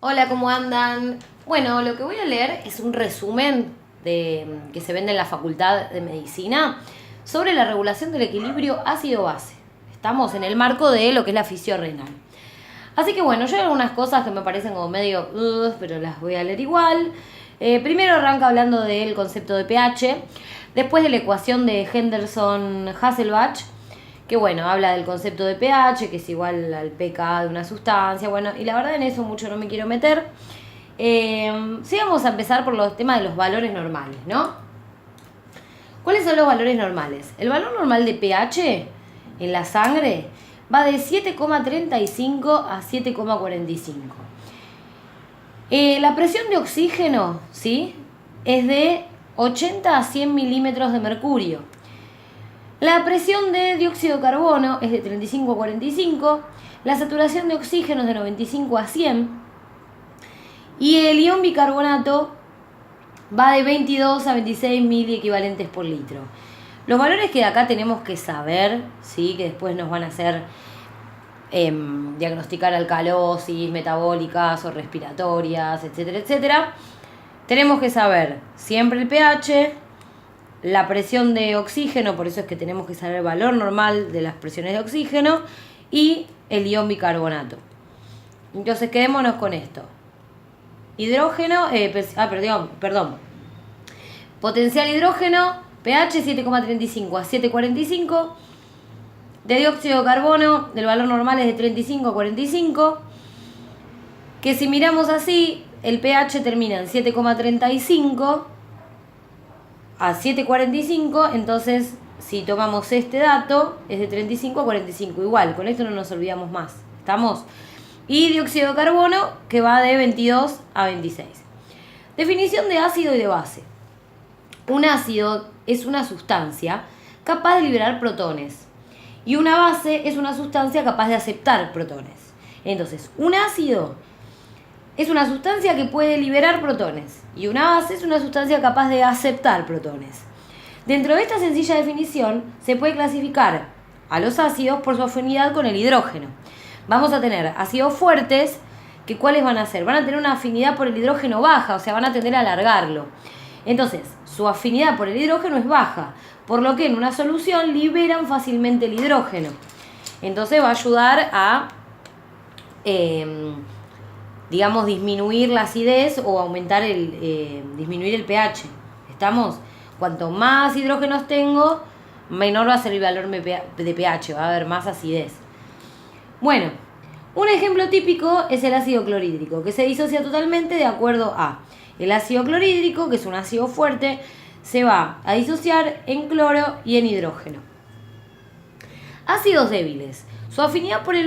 Hola, ¿cómo andan? Bueno, lo que voy a leer es un resumen que se vende en la Facultad de Medicina sobre la regulación del equilibrio ácido-base. Estamos en el marco de lo que es la fisiorrenal. Así que bueno, yo hay algunas cosas que me parecen como medio, pero las voy a leer igual. Primero arranca hablando del concepto de pH, después de la ecuación de Henderson-Hasselbalch, que bueno, habla del concepto de pH, que es igual al pK de una sustancia, bueno, y la verdad en eso mucho no me quiero meter. Sí, vamos a empezar por los temas de los valores normales, ¿no? ¿Cuáles son los valores normales? El valor normal de pH en la sangre va de 7,35 a 7,45. La presión de oxígeno, ¿sí?, es de 80 a 100 milímetros de mercurio. La presión de dióxido de carbono es de 35 a 45, la saturación de oxígeno es de 95 a 100 y el ion bicarbonato va de 22 a 26 miliequivalentes por litro. Los valores que acá tenemos que saber, ¿sí?, que después nos van a hacer diagnosticar alcalosis metabólicas o respiratorias, etcétera, etcétera. Tenemos que saber siempre el pH, la presión de oxígeno, por eso es que tenemos que saber el valor normal de las presiones de oxígeno, y el ion bicarbonato. Entonces quedémonos con esto. Hidrógeno, perdón. Potencial hidrógeno, pH 7,35 a 7,45. De dióxido de carbono, el valor normal es de 35 a 45. Que si miramos así, el pH termina en 7,35 a 7,45, entonces si tomamos este dato es de 35 a 45, igual, con esto no nos olvidamos más, ¿estamos? Y dióxido de carbono que va de 22 a 26. Definición de ácido y de base. Un ácido es una sustancia capaz de liberar protones y una base es una sustancia capaz de aceptar protones. Entonces, un ácido es una sustancia que puede liberar protones y una base es una sustancia capaz de aceptar protones. Dentro de esta sencilla definición se puede clasificar a los ácidos por su afinidad con el hidrógeno. Vamos a tener ácidos fuertes, que ¿cuáles van a ser? Van a tener una afinidad por el hidrógeno baja, o sea, van a tender a alargarlo. Entonces, su afinidad por el hidrógeno es baja, por lo que en una solución liberan fácilmente el hidrógeno. Entonces va a ayudar a disminuir la acidez o aumentar disminuir el pH. ¿Estamos? Cuanto más hidrógenos tengo, menor va a ser el valor de pH, va a haber más acidez. Bueno, un ejemplo típico es el ácido clorhídrico, que se disocia totalmente de acuerdo a el ácido clorhídrico, que es un ácido fuerte, se va a disociar en cloro y en hidrógeno. Ácidos débiles. Su afinidad por el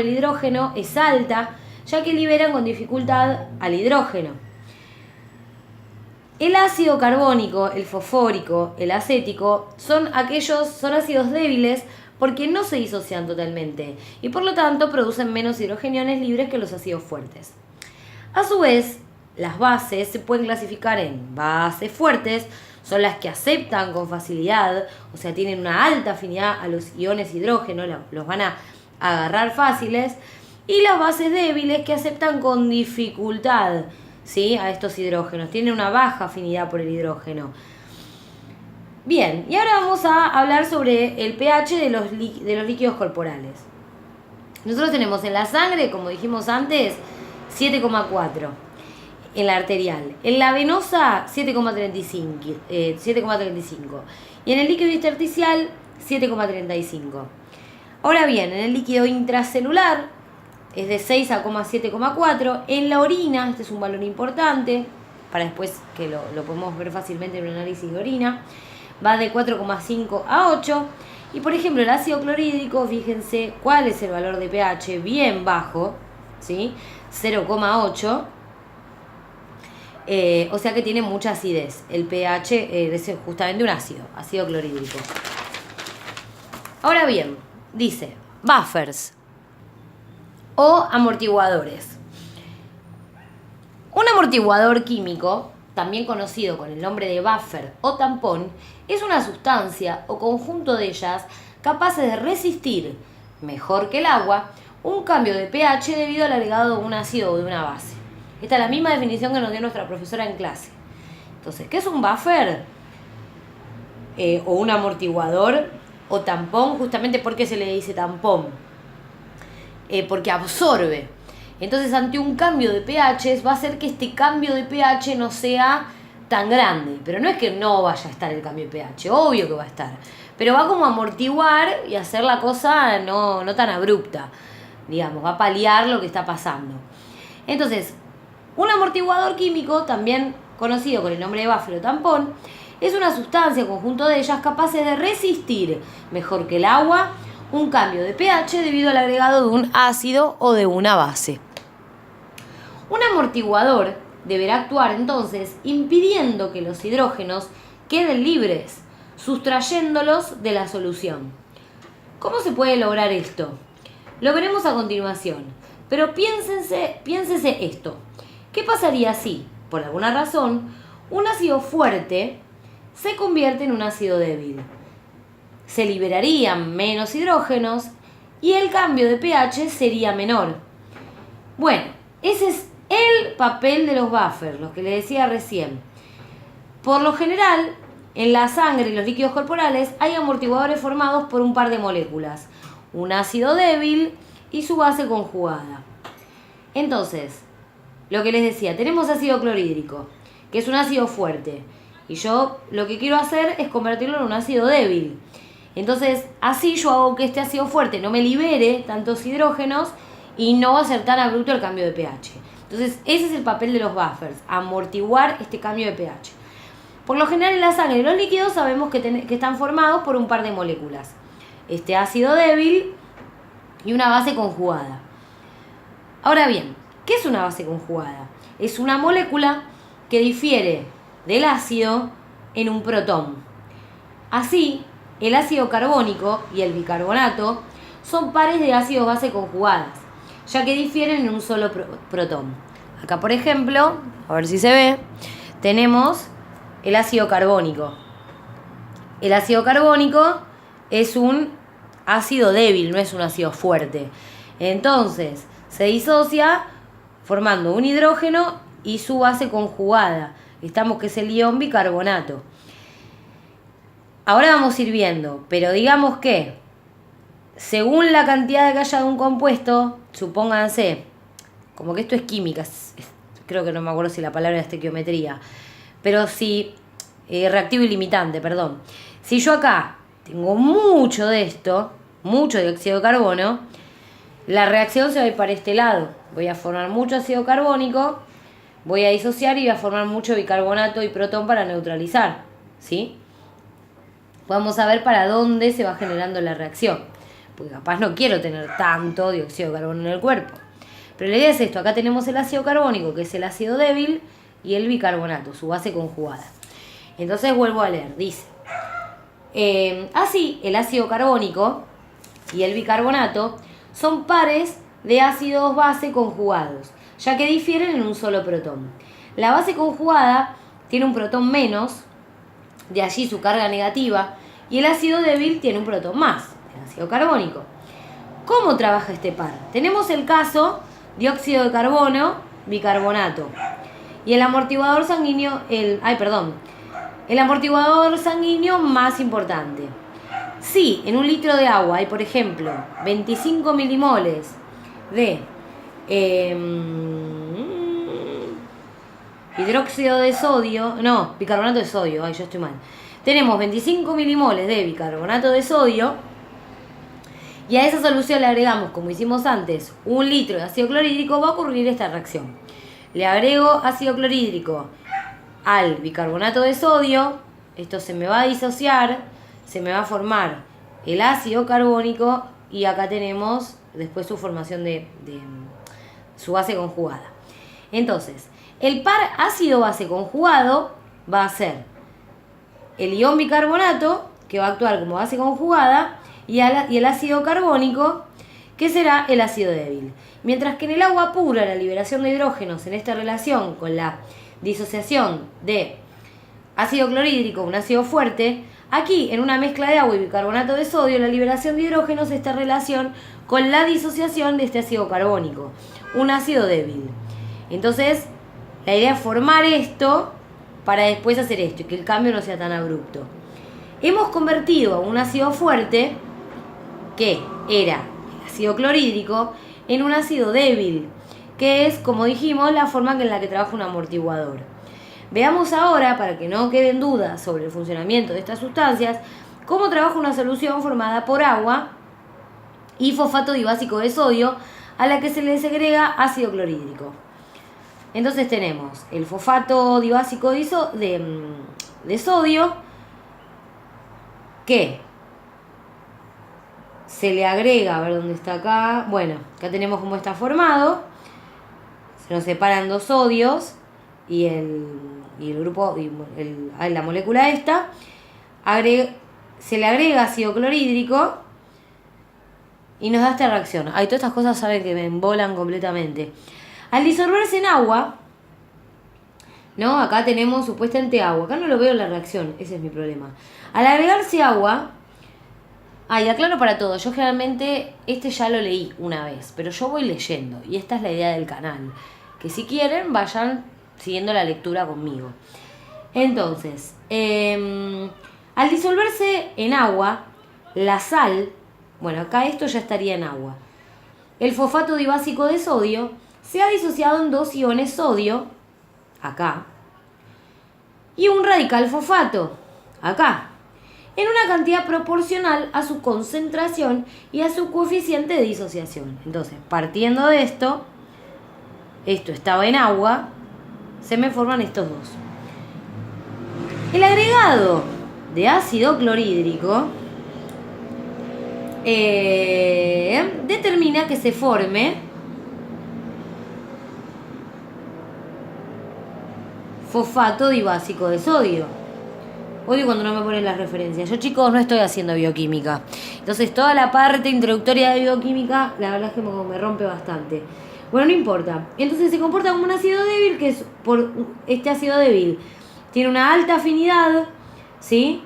hidrógeno es alta, ya que liberan con dificultad al hidrógeno. El ácido carbónico, el fosfórico, el acético son ácidos débiles porque no se disocian totalmente y por lo tanto producen menos hidrogeniones libres que los ácidos fuertes. A su vez, las bases se pueden clasificar en bases fuertes, son las que aceptan con facilidad, o sea, tienen una alta afinidad a los iones hidrógeno, los van a agarrar fáciles, y las bases débiles que aceptan con dificultad, ¿sí?, a estos hidrógenos, tienen una baja afinidad por el hidrógeno. Bien, y ahora vamos a hablar sobre el pH de los líquidos corporales. Nosotros tenemos en la sangre, como dijimos antes, 7,4. En la arterial. En la venosa, 7,35. Y en el líquido intersticial, 7,35. Ahora bien, en el líquido intracelular es de 6 a 7,4. En la orina, este es un valor importante, para después que lo podemos ver fácilmente en un análisis de orina, va de 4,5 a 8. Y por ejemplo, el ácido clorhídrico, fíjense cuál es el valor de pH, bien bajo, ¿sí?, 0,8. O sea que tiene mucha acidez. El pH es justamente un ácido clorhídrico. Ahora bien, dice buffers o amortiguadores. Un amortiguador químico, también conocido con el nombre de buffer o tampón, es una sustancia o conjunto de ellas capaces de resistir, mejor que el agua, un cambio de pH debido al agregado de un ácido o de una base. Esta es la misma definición que nos dio nuestra profesora en clase. Entonces, ¿qué es un buffer? O un amortiguador o tampón. Justamente, ¿por qué se le dice tampón? Porque absorbe. Entonces, ante un cambio de pH, va a hacer que este cambio de pH no sea tan grande. Pero no es que no vaya a estar el cambio de pH, obvio que va a estar. Pero va como a amortiguar y hacer la cosa no tan abrupta. Digamos, va a paliar lo que está pasando. Entonces, un amortiguador químico, también conocido con el nombre de buffer o tampón, es una sustancia, conjunto de ellas, capaces de resistir, mejor que el agua, un cambio de pH debido al agregado de un ácido o de una base. Un amortiguador deberá actuar entonces impidiendo que los hidrógenos queden libres, sustrayéndolos de la solución. ¿Cómo se puede lograr esto? Lo veremos a continuación, pero piénsese esto. ¿Qué pasaría si, por alguna razón, un ácido fuerte se convierte en un ácido débil? Se liberarían menos hidrógenos y el cambio de pH sería menor. Bueno, ese es el papel de los buffers, los que le decía recién. Por lo general, en la sangre y los líquidos corporales hay amortiguadores formados por un par de moléculas, un ácido débil y su base conjugada. Entonces, lo que les decía, tenemos ácido clorhídrico, que es un ácido fuerte, y yo lo que quiero hacer es convertirlo en un ácido débil. Entonces, así yo hago que este ácido fuerte no me libere tantos hidrógenos y no va a ser tan abrupto el cambio de pH. Entonces, ese es el papel de los buffers, amortiguar este cambio de pH. Por lo general, en la sangre y los líquidos sabemos que están formados por un par de moléculas. Este ácido débil y una base conjugada. Ahora bien, ¿qué es una base conjugada? Es una molécula que difiere del ácido en un protón. Así, el ácido carbónico y el bicarbonato son pares de ácidos base conjugadas, ya que difieren en un solo protón. Acá, por ejemplo, a ver si se ve, tenemos el ácido carbónico. El ácido carbónico es un ácido débil, no es un ácido fuerte. Entonces, se disocia formando un hidrógeno y su base conjugada. Estamos que es el ion bicarbonato. Ahora vamos a ir viendo, pero digamos que según la cantidad que haya de un compuesto, supónganse, como que esto es química, creo que no me acuerdo si la palabra es estequiometría, pero si, reactivo ilimitante, perdón. Si yo acá tengo mucho de esto, mucho dióxido de carbono, la reacción se va a ir para este lado. Voy a formar mucho ácido carbónico, voy a disociar y voy a formar mucho bicarbonato y protón para neutralizar, ¿sí? Vamos a ver para dónde se va generando la reacción, porque capaz no quiero tener tanto dióxido de carbono en el cuerpo. Pero la idea es esto, acá tenemos el ácido carbónico, que es el ácido débil, y el bicarbonato, su base conjugada. Entonces vuelvo a leer, dice, así el ácido carbónico y el bicarbonato son pares de ácidos base conjugados, ya que difieren en un solo protón. La base conjugada tiene un protón menos, de allí su carga negativa, y el ácido débil tiene un protón más, el ácido carbónico. ¿Cómo trabaja este par? Tenemos el caso dióxido de carbono, bicarbonato, y el amortiguador sanguíneo, el amortiguador sanguíneo más importante. Si en un litro de agua hay, por ejemplo, 25 milimoles de hidróxido de sodio, no, bicarbonato de sodio, yo estoy mal. Tenemos 25 milimoles de bicarbonato de sodio y a esa solución le agregamos, como hicimos antes, 1 litro de ácido clorhídrico, va a ocurrir esta reacción. Le agrego ácido clorhídrico al bicarbonato de sodio, esto se me va a disociar, se me va a formar el ácido carbónico y acá tenemos después su formación de su base conjugada. Entonces, el par ácido-base conjugado va a ser el ion bicarbonato, que va a actuar como base conjugada, y el ácido carbónico, que será el ácido débil. Mientras que en el agua pura, la liberación de hidrógenos en esta relación con la disociación de ácido clorhídrico, un ácido fuerte, aquí en una mezcla de agua y bicarbonato de sodio, la liberación de hidrógenos está en relación con la disociación de este ácido carbónico, un ácido débil. Entonces, La idea es formar esto para después hacer esto y que el cambio no sea tan abrupto. Hemos convertido a un ácido fuerte, que era el ácido clorhídrico, en un ácido débil, que es, como dijimos, la forma en la que trabaja un amortiguador. Veamos ahora, para que no queden dudas sobre el funcionamiento de estas sustancias, cómo trabaja una solución formada por agua y fosfato dibásico de sodio, a la que se le segrega ácido clorhídrico. Entonces tenemos el fosfato dibásico de sodio, que se le agrega, a ver dónde está acá, bueno, acá tenemos cómo está formado, se nos separan dos sodios y el grupo, la molécula esta, se le agrega ácido clorhídrico y nos da esta reacción. Ay, todas estas cosas saben que me embolan completamente. Al disolverse en agua, ¿no? Acá tenemos supuestamente agua. Acá no lo veo en la reacción, ese es mi problema. Al agregarse agua, aclaro para todo, yo generalmente ya lo leí una vez, pero yo voy leyendo y esta es la idea del canal. Que si quieren, vayan siguiendo la lectura conmigo. Entonces, al disolverse en agua, la sal, bueno, acá esto ya estaría en agua. El fosfato dibásico de sodio se ha disociado en dos iones sodio, acá, y un radical fosfato, acá, en una cantidad proporcional a su concentración y a su coeficiente de disociación. Entonces, partiendo de esto estaba en agua, se me forman estos dos. El agregado de ácido clorhídrico determina que se forme fosfato dibásico de sodio. Odio cuando no me ponen las referencias. Yo, chicos, no estoy haciendo bioquímica. Entonces, toda la parte introductoria de bioquímica, la verdad es que me rompe bastante. Bueno, no importa. Entonces se comporta como un ácido débil, que es por este ácido débil. Tiene una alta afinidad, ¿sí?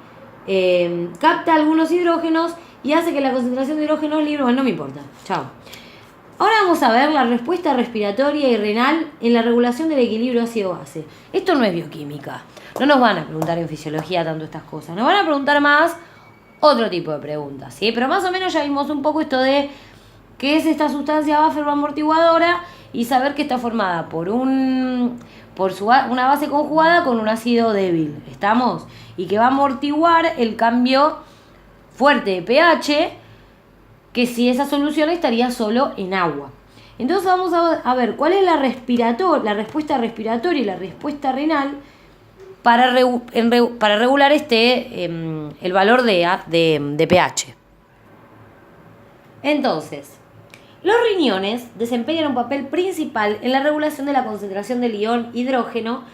Capta algunos hidrógenos y hace que la concentración de hidrógenos libre... Bueno, no me importa. Chao. Ahora vamos a ver la respuesta respiratoria y renal en la regulación del equilibrio ácido-base. Esto no es bioquímica. No nos van a preguntar en fisiología tanto estas cosas. Nos van a preguntar más otro tipo de preguntas, ¿sí? Pero más o menos ya vimos un poco esto de qué es esta sustancia buffer o amortiguadora y saber que está formada por una base conjugada con un ácido débil. ¿Estamos? Y que va a amortiguar el cambio fuerte de pH, que si esa solución estaría solo en agua. Entonces vamos a ver cuál es la respuesta respiratoria y la respuesta renal para regular el valor de pH. Entonces, los riñones desempeñan un papel principal en la regulación de la concentración del ion hidrógeno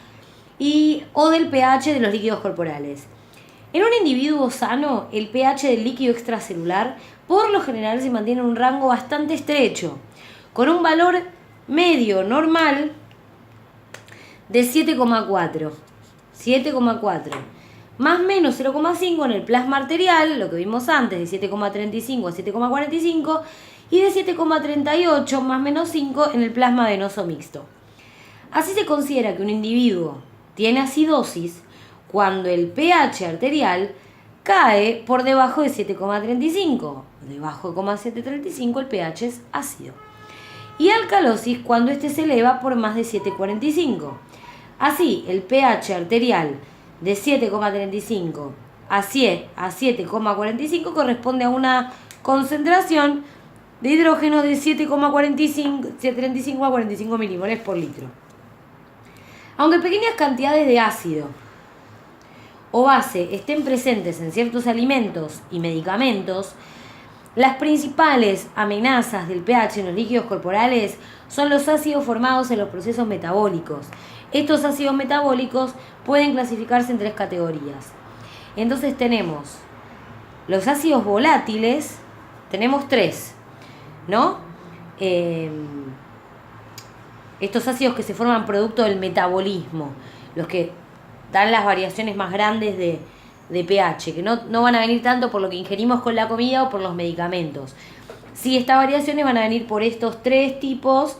o del pH de los líquidos corporales. En un individuo sano, el pH del líquido extracelular por lo general se mantiene en un rango bastante estrecho, con un valor medio normal de 7,4. 7,4. Más o menos 0,5 en el plasma arterial, lo que vimos antes, de 7,35 a 7,45, y de 7,38 más o menos 5 en el plasma venoso mixto. Así se considera que un individuo tiene acidosis cuando el pH arterial cae por debajo de 7,35. Debajo de 7,35 el pH es ácido. Y alcalosis cuando este se eleva por más de 7,45. Así, el pH arterial de 7,35 a 7,45 corresponde a una concentración de hidrógeno de 7,35 a 45 milimoles por litro. Aunque pequeñas cantidades de ácido o base estén presentes en ciertos alimentos y medicamentos, las principales amenazas del pH en los líquidos corporales son los ácidos formados en los procesos metabólicos. Estos ácidos metabólicos pueden clasificarse en 3 categorías. Entonces tenemos los ácidos volátiles, tenemos 3, ¿no? Estos ácidos que se forman producto del metabolismo, los que dan las variaciones más grandes de pH, que no van a venir tanto por lo que ingerimos con la comida o por los medicamentos. Sí, estas variaciones van a venir por estos 3 tipos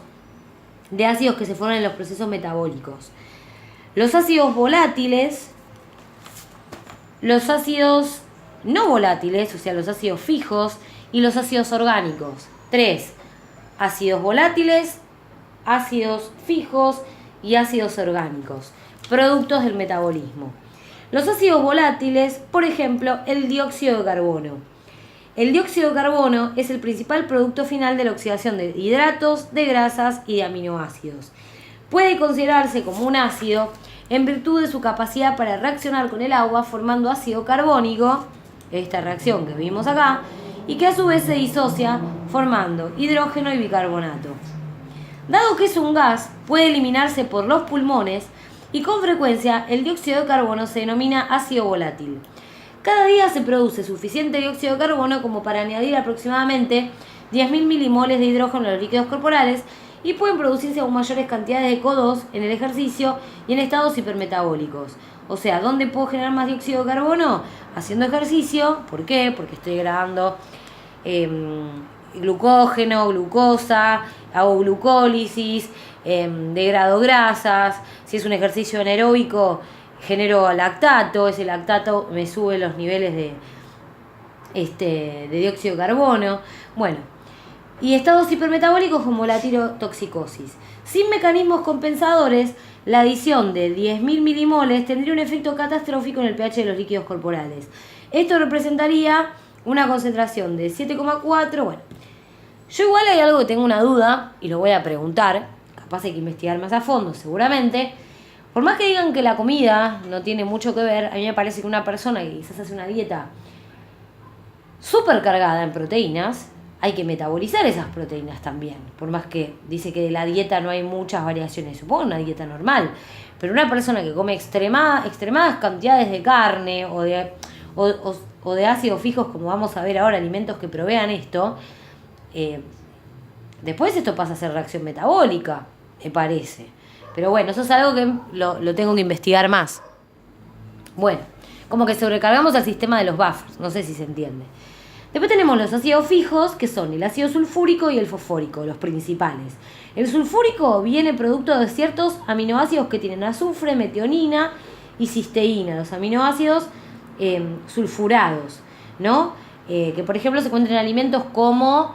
de ácidos que se forman en los procesos metabólicos. Los ácidos volátiles, los ácidos no volátiles, o sea, los ácidos fijos, y los ácidos orgánicos. 3. Ácidos volátiles, ácidos fijos y ácidos orgánicos, productos del metabolismo. Los ácidos volátiles, por ejemplo, el dióxido de carbono. El dióxido de carbono es el principal producto final de la oxidación de hidratos, de grasas y de aminoácidos. Puede considerarse como un ácido en virtud de su capacidad para reaccionar con el agua formando ácido carbónico, esta reacción que vimos acá, y que a su vez se disocia formando hidrógeno y bicarbonato. Dado que es un gas, puede eliminarse por los pulmones y con frecuencia el dióxido de carbono se denomina ácido volátil. Cada día se produce suficiente dióxido de carbono como para añadir aproximadamente 10.000 milimoles de hidrógeno a los líquidos corporales y pueden producirse aún mayores cantidades de CO2 en el ejercicio y en estados hipermetabólicos. O sea, ¿dónde puedo generar más dióxido de carbono? Haciendo ejercicio. ¿Por qué? Porque estoy agregando glucógeno, glucosa, hago glucólisis, degrado grasas. Si es un ejercicio anaeróbico, genero lactato. Ese lactato me sube los niveles de dióxido de carbono. Bueno, y estados hipermetabólicos como la tirotoxicosis. Sin mecanismos compensadores, la adición de 10.000 milimoles tendría un efecto catastrófico en el pH de los líquidos corporales. Esto representaría una concentración de 7,4. Bueno, yo igual hay algo que tengo una duda y lo voy a preguntar. Capaz hay que investigar más a fondo, seguramente. Por más que digan que la comida no tiene mucho que ver, a mí me parece que una persona que quizás hace una dieta súper cargada en proteínas, hay que metabolizar esas proteínas también. Por más que dice que de la dieta no hay muchas variaciones, supongo una dieta normal. Pero una persona que come extremadas cantidades de carne o de ácidos fijos, como vamos a ver ahora, alimentos que provean esto, después esto pasa a ser reacción metabólica, me parece. Pero bueno, eso es algo que lo tengo que investigar más. Bueno, como que sobrecargamos al sistema de los buffers, no sé si se entiende. Después tenemos los ácidos fijos, que son el ácido sulfúrico y el fosfórico, los principales. El sulfúrico viene producto de ciertos aminoácidos que tienen azufre, metionina y cisteína, los aminoácidos sulfurados, ¿no? Que por ejemplo se encuentran en alimentos como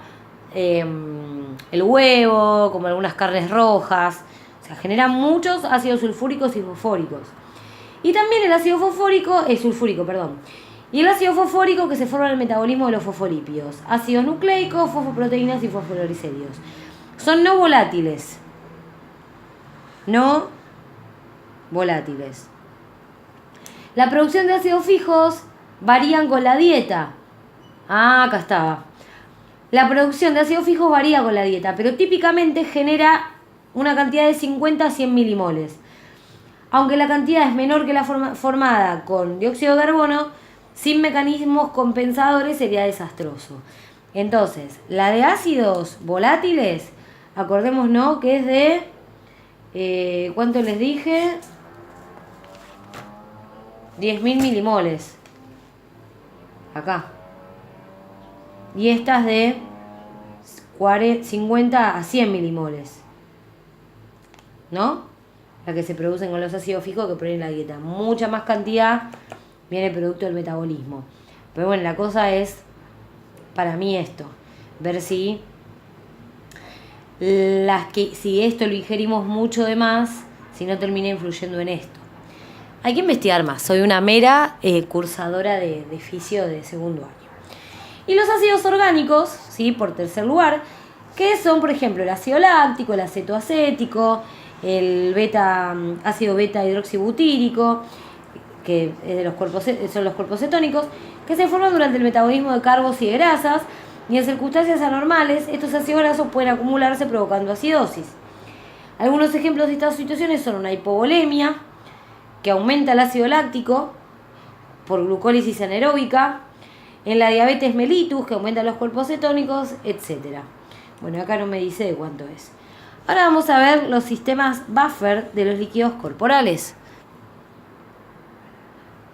el huevo, como algunas carnes rojas. O sea, generan muchos ácidos sulfúricos y fosfóricos. Y también el ácido sulfúrico, y el ácido fosfórico que se forma en el metabolismo de los fosfolípidos. Ácidos nucleicos, fosfoproteínas y fosfoloricéridos. Son no volátiles. No volátiles. La producción de ácidos fijos varían con la dieta. Acá estaba. La producción de ácidos fijos varía con la dieta, pero típicamente genera una cantidad de 50 a 100 milimoles. Aunque la cantidad es menor que la formada con dióxido de carbono, sin mecanismos compensadores sería desastroso. Entonces, la de ácidos volátiles, acordémonos que es de, ¿cuánto les dije? 10.000 milimoles. Acá. Y esta es de 50 a 100 milimoles. ¿No? La que se producen con los ácidos fijos que provienen la dieta. Mucha más cantidad viene producto del metabolismo. Pero bueno, la cosa es, para mí esto, ver si esto lo ingerimos mucho de más, si no termina influyendo en esto. Hay que investigar más. Soy una mera cursadora de fisio de segundo año. Y los ácidos orgánicos, ¿sí? Por tercer lugar, que son, por ejemplo, el ácido láctico, el acetoacético, el ácido beta hidroxibutírico, que son los cuerpos cetónicos, que se forman durante el metabolismo de carbos y de grasas, y en circunstancias anormales estos ácidos grasos pueden acumularse provocando acidosis. Algunos ejemplos de estas situaciones son una hipovolemia, que aumenta el ácido láctico por glucólisis anaeróbica, en la diabetes mellitus, que aumenta los cuerpos cetónicos, etc. Bueno, acá no me dice de cuánto es. Ahora vamos a ver los sistemas buffer de los líquidos corporales.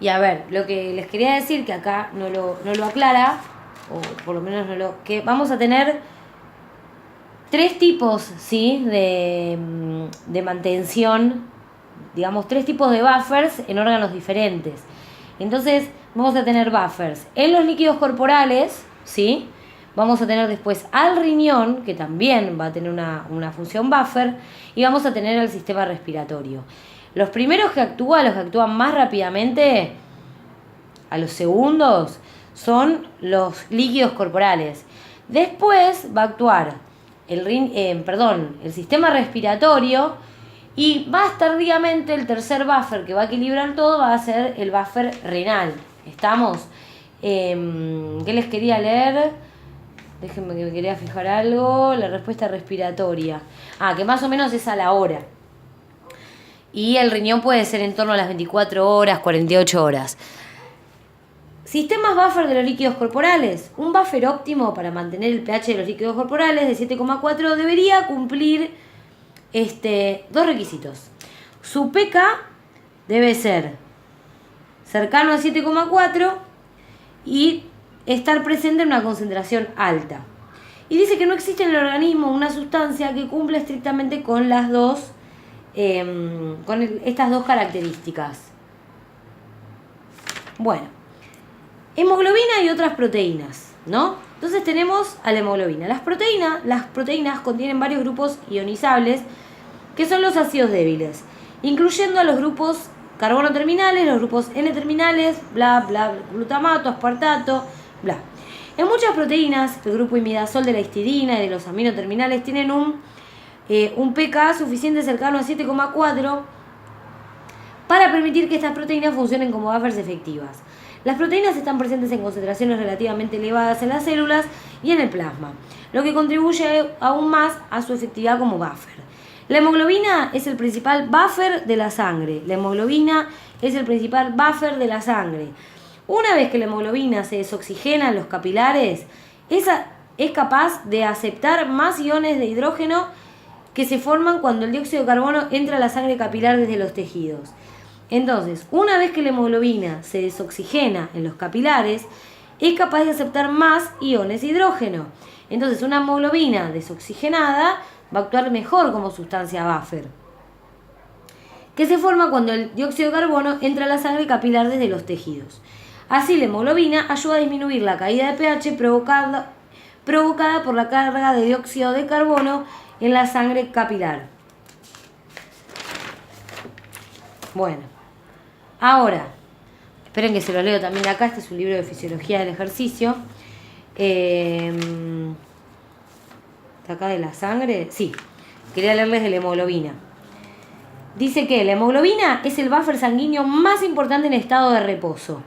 Y a ver, lo que les quería decir, que acá no lo aclara, o por lo menos que vamos a tener tres tipos, ¿sí? de mantención, digamos, tres tipos de buffers en órganos diferentes. Entonces, vamos a tener buffers en los líquidos corporales, ¿sí? Vamos a tener después al riñón, que también va a tener una función buffer, y vamos a tener al sistema respiratorio. Los primeros que actúan, los que actúan más rápidamente, a los segundos, son los líquidos corporales. Después va a actuar el sistema respiratorio, y más tardíamente el tercer buffer que va a equilibrar todo va a ser el buffer renal. ¿Estamos? ¿Qué les quería leer? Déjenme que me quería fijar algo. La respuesta respiratoria. Que más o menos es a la hora. Y el riñón puede ser en torno a las 24 horas, 48 horas. Sistemas buffer de los líquidos corporales. Un buffer óptimo para mantener el pH de los líquidos corporales de 7,4 debería cumplir dos requisitos. Su pK debe ser cercano a 7,4 y estar presente en una concentración alta. Y dice que no existe en el organismo una sustancia que cumpla estrictamente con las dos, estas dos características. Bueno, hemoglobina y otras proteínas, ¿no? Entonces tenemos a la hemoglobina. Las proteínas contienen varios grupos ionizables que son los ácidos débiles, incluyendo a los grupos carbono terminales, los grupos N-terminales, bla, bla, glutamato, aspartato, bla. En muchas proteínas, el grupo imidazol de la histidina y de los aminoterminales tienen un pK suficiente cercano a 7,4 para permitir que estas proteínas funcionen como buffers efectivas. Las proteínas están presentes en concentraciones relativamente elevadas en las células y en el plasma, lo que contribuye aún más a su efectividad como buffer. La hemoglobina es el principal buffer de la sangre. Una vez que la hemoglobina se desoxigena en los capilares, esa es capaz de aceptar más iones de hidrógeno que se forman cuando el dióxido de carbono entra a la sangre capilar desde los tejidos. Entonces, una vez que la hemoglobina se desoxigena en los capilares, es capaz de aceptar más iones de hidrógeno. Entonces, una hemoglobina desoxigenada va a actuar mejor como sustancia buffer, que se forma cuando el dióxido de carbono entra a la sangre capilar desde los tejidos. Así, la hemoglobina ayuda a disminuir la caída de pH provocada por la carga de dióxido de carbono en la sangre capilar. Bueno, ahora, esperen que se lo leo también acá. Este es un libro de fisiología del ejercicio. Acá de la sangre, sí, quería leerles de la hemoglobina. Dice que la hemoglobina es el buffer sanguíneo más importante en estado de reposo,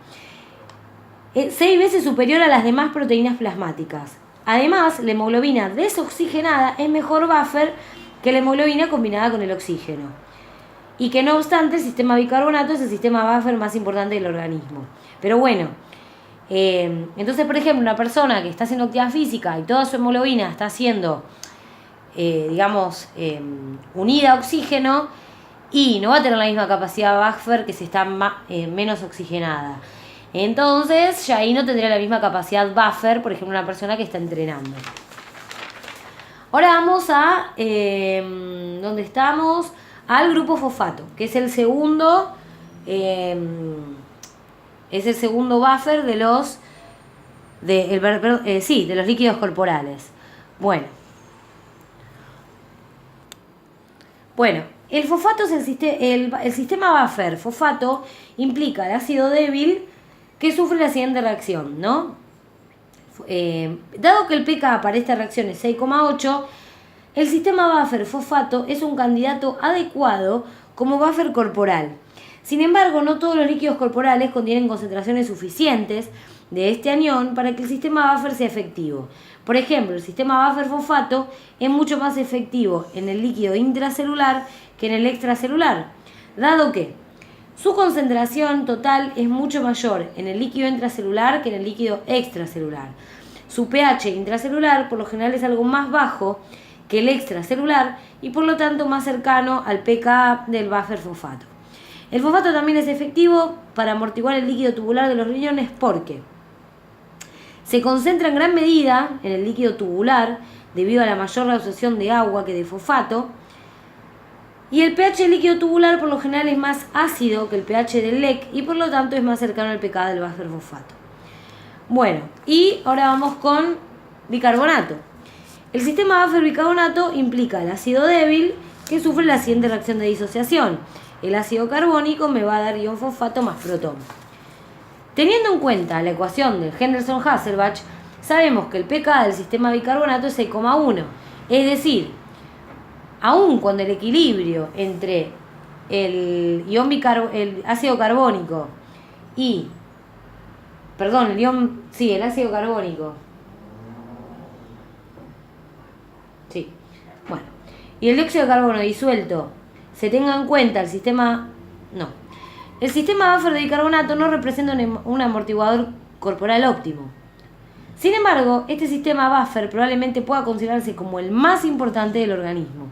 6 veces superior a las demás proteínas plasmáticas. Además, la hemoglobina desoxigenada es mejor buffer que la hemoglobina combinada con el oxígeno, y que no obstante el sistema bicarbonato es el sistema buffer más importante del organismo. Pero bueno, entonces, por ejemplo, una persona que está haciendo actividad física y toda su hemoglobina está siendo, unida a oxígeno, y no va a tener la misma capacidad buffer que si está menos oxigenada. Entonces, ya ahí no tendría la misma capacidad buffer, por ejemplo, una persona que está entrenando. Ahora vamos a, ¿dónde estamos? Al grupo fosfato, que es el segundo... es el segundo buffer de los líquidos corporales. Bueno, el fosfato es el sistema buffer fosfato implica el ácido débil que sufre la siguiente reacción, ¿no? Dado que el pK para esta reacción es 6,8, el sistema buffer fosfato es un candidato adecuado como buffer corporal. Sin embargo, no todos los líquidos corporales contienen concentraciones suficientes de este anión para que el sistema buffer sea efectivo. Por ejemplo, el sistema buffer fosfato es mucho más efectivo en el líquido intracelular que en el extracelular, dado que su concentración total es mucho mayor en el líquido intracelular que en el líquido extracelular. Su pH intracelular por lo general es algo más bajo que el extracelular y por lo tanto más cercano al pK del buffer fosfato. El fosfato también es efectivo para amortiguar el líquido tubular de los riñones porque se concentra en gran medida en el líquido tubular debido a la mayor absorción de agua que de fosfato. Y el pH líquido tubular por lo general es más ácido que el pH del LEC y por lo tanto es más cercano al pK del buffer fosfato. Bueno, y ahora vamos con bicarbonato. El sistema buffer bicarbonato implica el ácido débil que sufre la siguiente reacción de disociación. El ácido carbónico me va a dar ion fosfato más protón. Teniendo en cuenta la ecuación de Henderson-Hasselbalch, sabemos que el pK del sistema bicarbonato es 6,1. Es decir, aun cuando el equilibrio entre el ácido carbónico y el ácido carbónico. Sí. Bueno. Y el dióxido de carbono disuelto se tenga en cuenta el sistema buffer de bicarbonato no representa un amortiguador corporal óptimo. Sin embargo, este sistema buffer probablemente pueda considerarse como el más importante del organismo.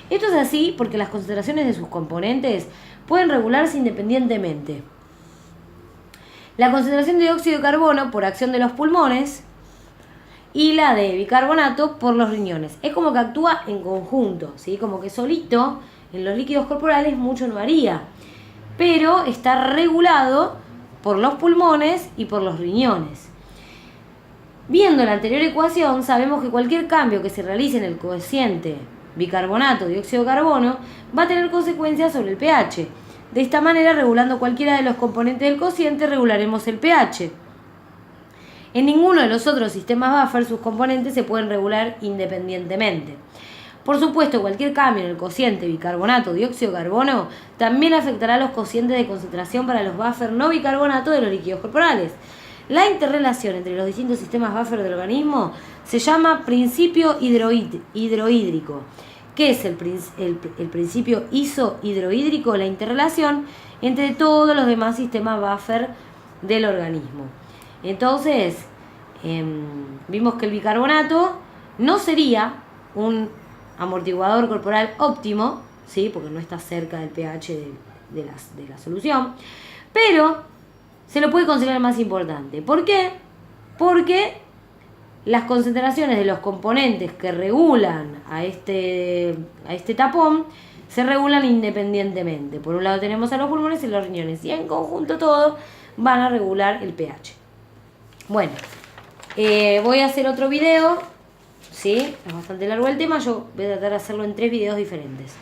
Esto es así porque las concentraciones de sus componentes pueden regularse independientemente. La concentración de dióxido de carbono por acción de los pulmones y la de bicarbonato por los riñones. Es como que actúa en conjunto, ¿sí? Como que solito en los líquidos corporales mucho no varía, pero está regulado por los pulmones y por los riñones. Viendo la anterior ecuación, sabemos que cualquier cambio que se realice en el cociente bicarbonato, dióxido de carbono, va a tener consecuencias sobre el pH. De esta manera, regulando cualquiera de los componentes del cociente, regularemos el pH. En ninguno de los otros sistemas buffer sus componentes se pueden regular independientemente. Por supuesto, cualquier cambio en el cociente bicarbonato, dióxido de carbono, también afectará a los cocientes de concentración para los buffer no bicarbonato de los líquidos corporales. La interrelación entre los distintos sistemas buffer del organismo se llama principio hidrohídrico. ¿Qué es el principio isohidrohídrico? La interrelación entre todos los demás sistemas buffer del organismo. Entonces, vimos que el bicarbonato no sería un amortiguador corporal óptimo, ¿sí? Porque no está cerca del pH de la solución, pero se lo puede considerar más importante. ¿Por qué? Porque las concentraciones de los componentes que regulan a este tapón se regulan independientemente. Por un lado tenemos a los pulmones y los riñones, y en conjunto todos van a regular el pH. Bueno, voy a hacer otro video, ¿sí? Es bastante largo el tema, yo voy a tratar de hacerlo en 3 videos diferentes.